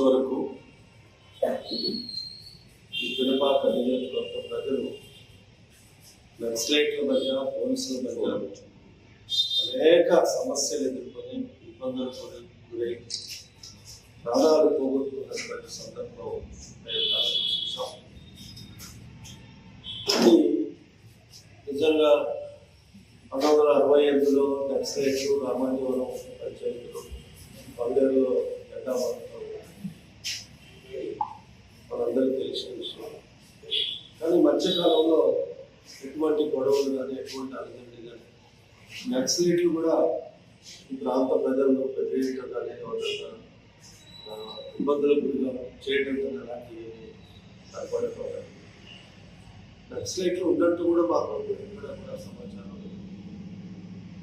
వరకు ఈ పినపాక నియోజకవర్గ ప్రజలు నక్సలైట్ల మధ్య పోలీసుల మధ్య అనేక సమస్యలు ఎదుర్కొని ఇబ్బందులు గురై ప్రాణాలు పోగొట్టుకున్నటువంటి సందర్భం మేము చూసాం. నిజంగా 1968లో నక్సలైట్లు రామాంజవరం పంచాయతీలో పల్లెల్లో జెండా మనందరికీ తెలిసిన విషయం. కానీ మధ్యకాలంలో ఎటువంటి గొడవలు కానీ ఎటువంటి అలజడి కానీ నక్సలైట్లు కూడా ఈ ప్రాంత ప్రజలను బెదిరించడం కానీ ఇబ్బందులకు చేయడం కానీ అలాంటివి కనపడకపోవడం. నక్సలైట్లు ఉన్నట్టు కూడా మాకు కూడా సమాచారం.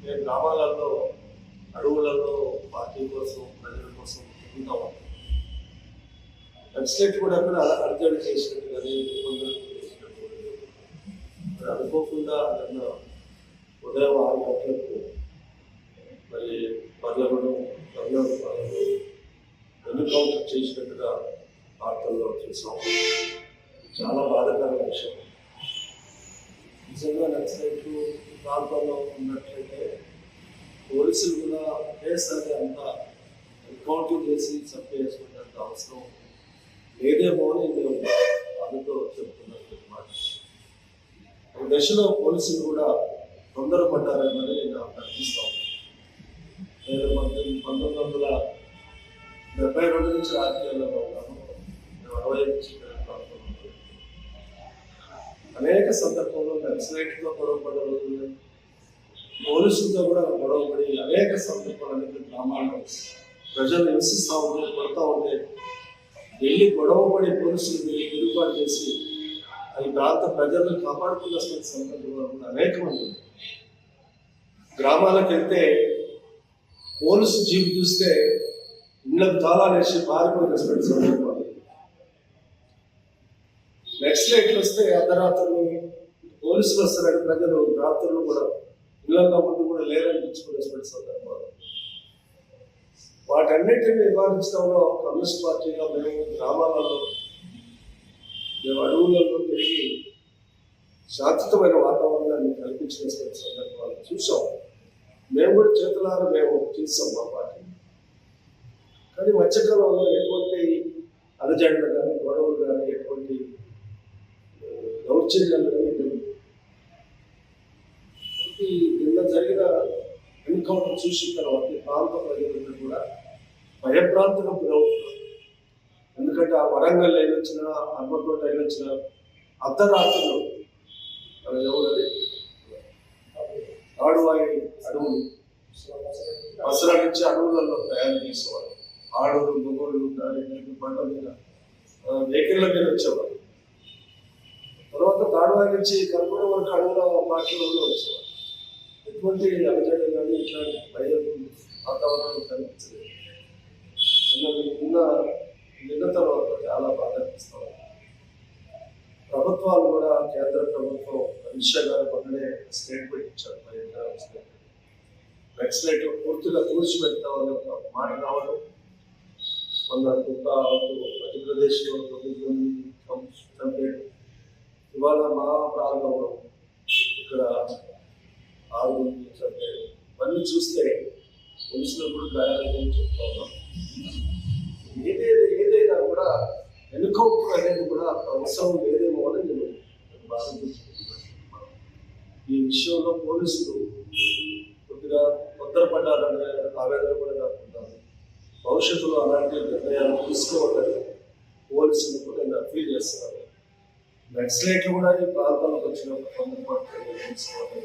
మేము గ్రామాలలో అడవులలో పార్టీ కోసం ప్రజల కోసం తిరుగుతాం. నక్సలైట్ కూడా అక్కడ అర్జెంట్ చేసినట్టు కానీ ఇబ్బందులు చేసినట్టు అనుకోకుండా ఉదయం 6 గంటలకు మరి పర్లగూడెం ఎన్కౌంటర్ చేసినట్టుగా వార్తల్లో చూసాం. చాలా బాధాకరమైన విషయం. నిజంగా నక్సలైట్లు ప్రాంతంలో ఉన్నట్లయితే పోలీసులు కూడా ఒకేసారి అంతా ఎన్కౌంటర్ చేసి చంపేసుకునేంత అవసరం లేదేమో అని నేను వాళ్ళతో చెప్తున్నట్టు మాట. ఒక దశలో పోలీసులు కూడా తొందరపడ్డారని నాకు అనిపిస్తాను. నేను 1972 నుంచి రాజకీయాల్లో ఉన్నాను. నేను 65 నుంచి అనేక సందర్భంలో నక్సలైట్తో గొడవపడ్డ రోజులు, పోలీసులతో కూడా గొడవపడి అనేక సందర్భాలు అనేక గ్రామాల్లో ప్రజలు హింసిస్తూ ఉంటే కొడతా ఉంటే వెళ్ళి గొడవపడి పోలీసులు వెళ్ళి తిరుగుబాటు చేసి ఈ ప్రాంత ప్రజలను కాపాడుకున్న సందర్భంలో కూడా అనేక మంది గ్రామాలకు వెళ్తే పోలీసు జీప్ చూస్తే ఇళ్లకు తాళాలు వేసి పారిపోయినటువంటి సందర్భాలు. నక్సలైట్లు వస్తే అర్ధరాత్రులు పోలీసులు వస్తారని ప్రజలు రాత్రులు కూడా ఇళ్లలో ముందు కూడా లేరనిపించుకునేటువంటి సందర్భాలు. వాటన్నిటిని నివారించడంలో కమ్యూనిస్ట్ పార్టీగా మేము గ్రామాలలో మేము అడవులలో తిరిగి శాశ్వతమైన వాతావరణాన్ని కల్పించినటువంటి సందర్భాలు చూసాం. మేము కూడా చేతులారా మేము చూసాం మా పార్టీ. కానీ మధ్యకాలంలో ఎటువంటి అలజడులు కానీ గొడవలు కానీ ఎటువంటి దౌర్జన్యాలు కానీ నిన్న జరిగిన ఎన్కౌంటర్ చూసిన తర్వాత ప్రాంత ప్రజలందరూ కూడా భయభ్రాంతులకు గురవుతున్నారు. ఎందుకంటే ఆ వరంగల్ అయినొచ్చిన హన్మకొండ అయినొచ్చిన అర్ధరాత్రులు ఎవరది ఆడువాయి అడవులు అసలు నుంచి అడవులలో ప్రయాణం చేసేవారు. ఆడోళ్ళు మొగోళ్ళు దాని బండ్ల మీద వెహికల్ల మీద వచ్చేవారు. తర్వాత తాడువాయి నుంచి కర్పూర వరకు అడవుల పార్టీలలో వచ్చేవారు. ఎటువంటి అలజడి కానీ ఇట్లాంటి భయం వాతావరణం కనిపించలేదు. నిన్న తర్వాత చాలా బాధ అనిపిస్తాం. ప్రభుత్వాలు కూడా కేంద్ర ప్రభుత్వం అమిత్ షా గారు మొన్ననే స్టేట్మెంట్ ఇచ్చారు. నక్సలైట్ పూర్తిగా తుడిచిపెడతామని ఒక మాట రావడం, మొన్న మధ్యప్రదేశ్లో 9 మంది చంపేయడం, ఇవాళ మా ప్రాంతంలో ఇక్కడ 6 మంది చంపేయడం, ఇవన్నీ చూస్తే పోలీసులు కూడా గాయాలని చెప్తా ఉన్నాం. ఏదైనా కూడా ఎన్కౌంటర్ అనేది కూడా అవసరం లేదేమో అని నేను బాధించుకుంటున్నాను. ఈ విషయంలో పోలీసులు కొద్దిగా తొందరపడ్డారనే ఆవేదన కూడా నాకు ఉంటాను. భవిష్యత్తులో అలాంటి నిర్ణయాలు తీసుకోవాలని పోలీసులు కూడా నేను అప్పీల్ చేస్తున్నాను. నక్సలైట్లు కూడా ఈ ప్రాంతాలకు వచ్చినప్పుడు తొందరపడి తీసుకోవాలని